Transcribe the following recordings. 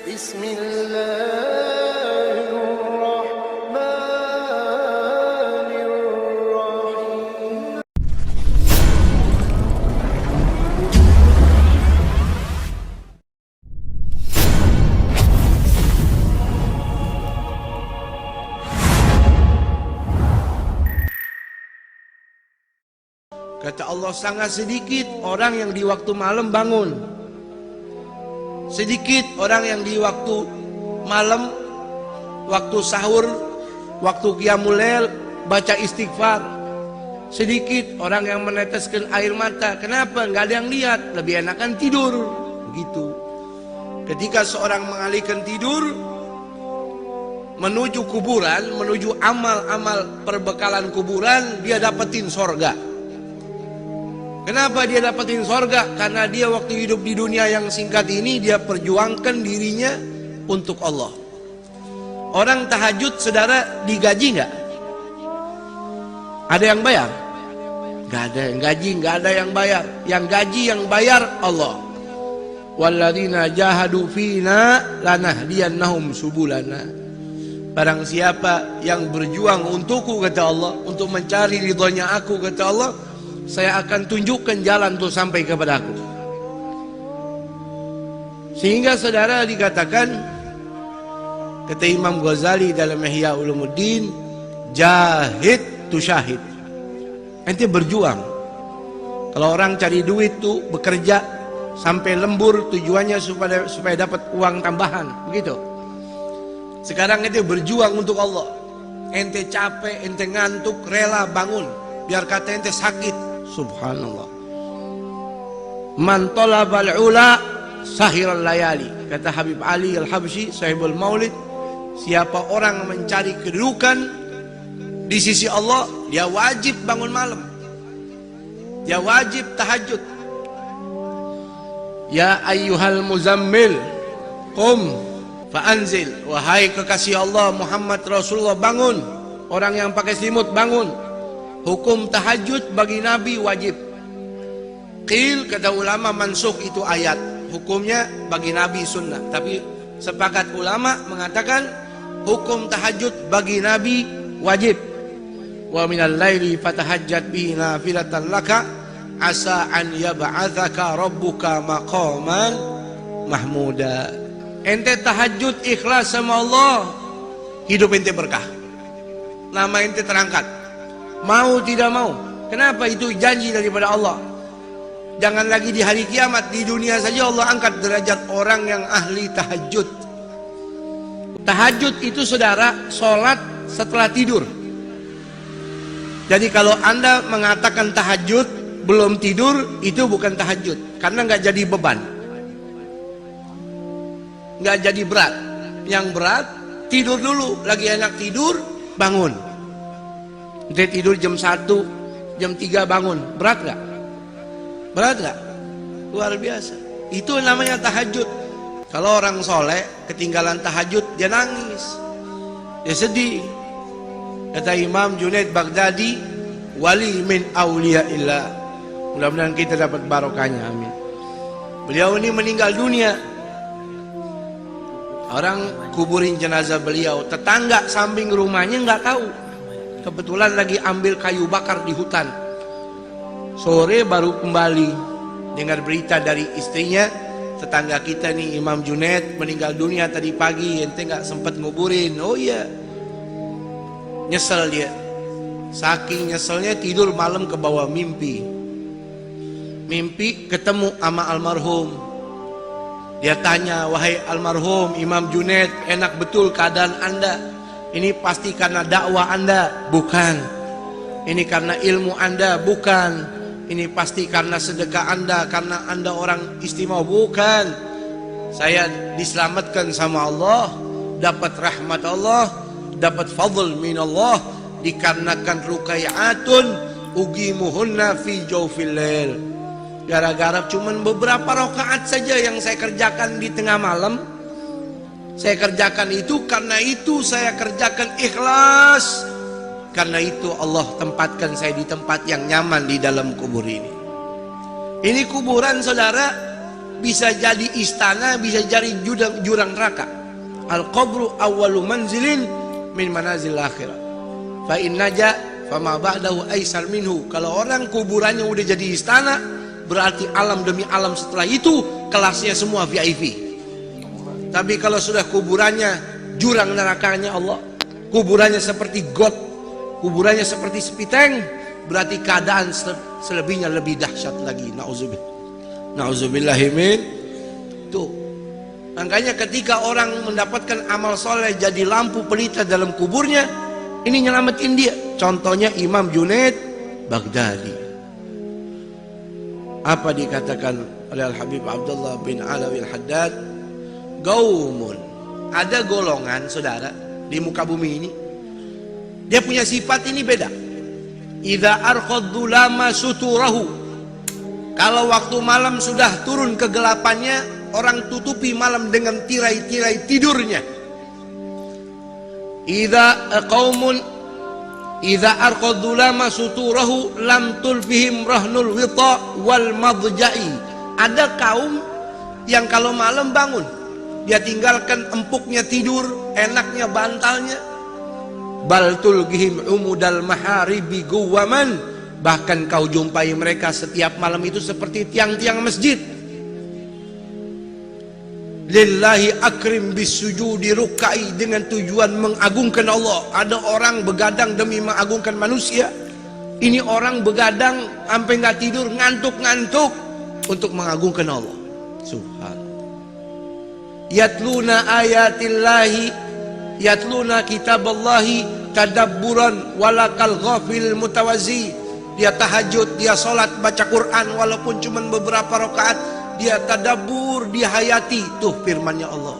Bismillahirrahmanirrahim. Kata Allah, sangat sedikit orang yang di waktu malam bangun. Sedikit orang yang di waktu malam, waktu sahur, waktu qiyamul lail baca istighfar. Sedikit orang yang meneteskan air mata. Kenapa? Nggak ada yang lihat. Lebih enakan tidur. Begitu. Ketika seorang mengalihkan tidur menuju kuburan, menuju amal-amal perbekalan kuburan, dia dapetin sorga. Kenapa dia dapetin sorga? Karena dia waktu hidup di dunia yang singkat ini, dia perjuangkan dirinya untuk Allah. Orang tahajud, saudara, digaji nggak? Ada yang bayar? Nggak ada yang gaji, nggak ada yang bayar. Yang gaji, yang bayar Allah. Walladzina jahadu fina lanahdiyannahum subulana. Barang siapa yang berjuang untukku, kata Allah, untuk mencari ridhonya aku, kata Allah, saya akan tunjukkan jalan untuk sampai kepada aku. Sehingga saudara dikatakan, kata Imam Ghazali dalam Ihya Ulumuddin, jahid tu syahid. Ente berjuang. Kalau orang cari duit tuh bekerja sampai lembur, tujuannya supaya dapat uang tambahan, begitu. Sekarang ente berjuang untuk Allah. Ente capek, ente ngantuk, rela bangun. Biar kata ente sakit. Subhanallah. Man talabal ula sahiral layali. Kata Habib Ali Al-Habsyi, sahibul maulid, siapa orang mencari kedudukan di sisi Allah, dia wajib bangun malam. Dia wajib tahajud. Ya ayyuhal muzammil, qum fa'anzil. Wahai kekasih Allah Muhammad Rasulullah, bangun. Orang yang pakai selimut, bangun. Hukum tahajud bagi Nabi wajib. Qil, kata ulama, mansukh itu ayat. Hukumnya bagi Nabi sunnah. Tapi sepakat ulama mengatakan hukum tahajud bagi Nabi wajib. Wa minal laili fatahajjat bihi nafilatan laka asa an yab'atsaka rabbuka maqaman mahmuda. Ente tahajud ikhlas sama Allah, hidup ente berkah. Nama ente terangkat. Mau tidak mau. Kenapa? Itu janji daripada Allah. Jangan lagi di hari kiamat, di dunia saja Allah angkat derajat orang yang ahli tahajud. Tahajud itu, saudara, sholat setelah tidur. Jadi kalau anda mengatakan tahajud belum tidur, itu bukan tahajud. Karena nggak jadi beban, nggak jadi berat. Yang berat, tidur dulu. Lagi enak tidur, bangun. Dia tidur jam 1, jam 3 bangun. Berat gak? Berat gak? Luar biasa. Itu namanya tahajud. Kalau orang soleh ketinggalan tahajud, dia nangis, dia sedih. Kata Imam Junaid Baghdadi, wali min awliyaillah. Mudah-mudahan kita dapat barokahnya, amin. Beliau ini meninggal dunia. Orang kuburin jenazah beliau, tetangga samping rumahnya nggak tahu. Kebetulan lagi ambil kayu bakar di hutan. Sore baru kembali dengar berita dari istrinya, tetangga kita nih Imam Junaid meninggal dunia tadi pagi, ente nggak sempat nguburin. Oh iya, nyesel dia. Saking nyeselnya tidur malam ke bawah mimpi. Mimpi ketemu sama almarhum. Dia tanya, wahai almarhum Imam Junaid, enak betul keadaan anda? Ini pasti karena dakwah anda? Bukan. Ini karena ilmu anda? Bukan. Ini pasti karena sedekah anda, karena anda orang istimewa? Bukan. Saya diselamatkan sama Allah, dapat rahmat Allah, dapat fadl min Allah, dikarenakan rukai'atun ugimuhunna fi jawfil lail. Gara-gara cuman beberapa rakaat saja yang saya kerjakan di tengah malam, saya kerjakan itu, karena itu saya kerjakan ikhlas. Karena itu Allah tempatkan saya di tempat yang nyaman di dalam kubur ini. Ini kuburan, saudara, bisa jadi istana, bisa jadi jurang neraka. Al-qabru awwalu manzilin min manazil akhirah. Fa in naja fama ba'dahu aisar minhu. Kalau orang kuburannya udah jadi istana, berarti alam demi alam setelah itu kelasnya semua VIP. Tapi kalau sudah kuburannya jurang nerakanya Allah, kuburannya seperti got, kuburannya seperti sepiteng, berarti keadaan selebihnya lebih dahsyat lagi. Nauzubillahimin. Tuh. Makanya ketika orang mendapatkan amal soleh jadi lampu pelita dalam kuburnya, ini nyelamatin dia. Contohnya Imam Junaid Baghdadi. Apa dikatakan oleh Al-Habib Abdullah bin Alawi Al-Haddad? Gaumun. Ada golongan, saudara, di muka bumi ini, dia punya sifat ini beda. Idza arqaddu lama suturahu. Kalau waktu malam sudah turun kegelapannya, orang tutupi malam dengan tirai-tirai tidurnya. Idza arqaddu lama suturahu lam tulfihim rahnul wita wal madja'i. Ada kaum yang kalau malam bangun, dia tinggalkan empuknya tidur, enaknya bantalnya. Bal tulgihim umudal maharibi guwaman. Bahkan kau jumpai mereka setiap malam itu seperti tiang-tiang masjid. Lillahi akrim bisujudi rukai, dengan tujuan mengagungkan Allah. Ada orang begadang demi mengagungkan manusia. Ini orang begadang sampai nggak tidur, ngantuk-ngantuk untuk mengagungkan Allah. Subhanallah. Yatluna ayatillahi, yatluna kitaballahi tadabburan walakal ghafil mutawazi. Dia tahajud, dia sholat, baca Quran walaupun cuma beberapa rakaat, dia tadabbur, dia hayati. Tuh firmannya Allah.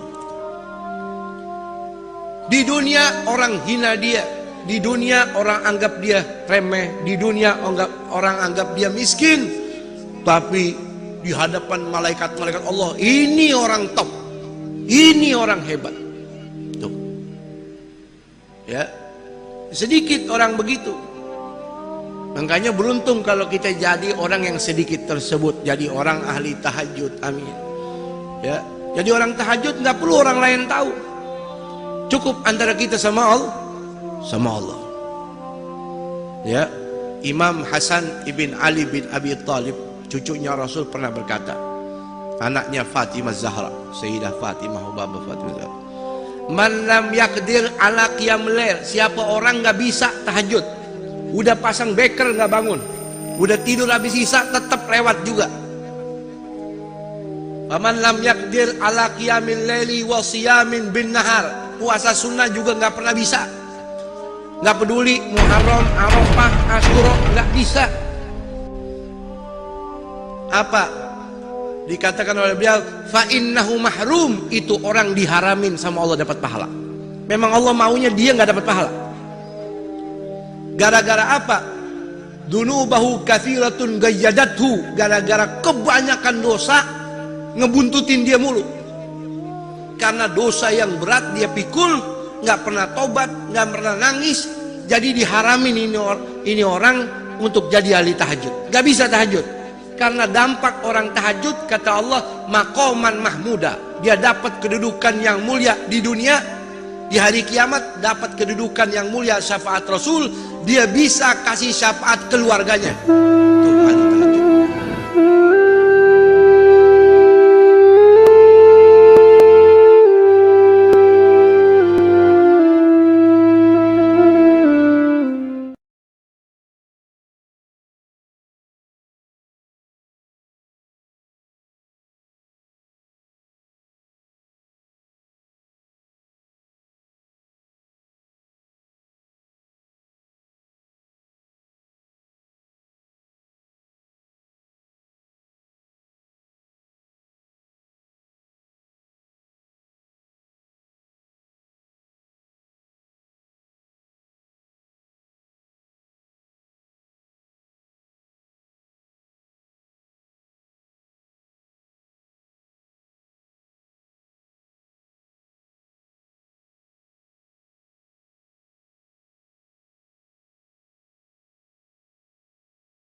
Di dunia orang hina dia, di dunia orang anggap dia remeh, di dunia orang anggap dia miskin, tapi di hadapan malaikat-malaikat Allah, ini orang top, ini orang hebat. Tuh. Ya. Sedikit orang begitu. Makanya beruntung kalau kita jadi orang yang sedikit tersebut, jadi orang ahli tahajud. Amin. Ya, jadi orang tahajud nggak perlu orang lain tahu. Cukup antara kita sama Allah, sama Allah. Ya, Imam Hasan ibn Ali bin Abi Thalib, cucunya Rasul, pernah berkata, anaknya Fatimah Zahra, Sayyidah Fatimah, Baba Fatimah Zahra, man lam yaqdir ala qiyamul lail, siapa orang nggak bisa tahajud, udah pasang beker nggak bangun, udah tidur habis isya tetap lewat juga. Faman lam yaqdir ala qiyamil laili wa siyamin bin nahar, puasa sunnah juga nggak pernah bisa, nggak peduli Muharram, Arafah, Asyura, nggak bisa. Apa dikatakan oleh beliau? Fa innahu mahrum, itu orang diharamin sama Allah dapat pahala. Memang Allah maunya dia nggak dapat pahala. Gara-gara apa? Dunubahu katsiratun gayyadathu, gara-gara kebanyakan dosa ngebuntutin dia mulu. Karena dosa yang berat dia pikul, nggak pernah tobat, nggak pernah nangis, jadi diharamin ini orang untuk jadi ahli tahajud. Nggak bisa tahajud. Karena dampak orang tahajud, kata Allah, maqaman mahmuda, dia dapat kedudukan yang mulia di dunia, di hari kiamat dapat kedudukan yang mulia syafaat Rasul, dia bisa kasih syafaat keluarganya. Tuh,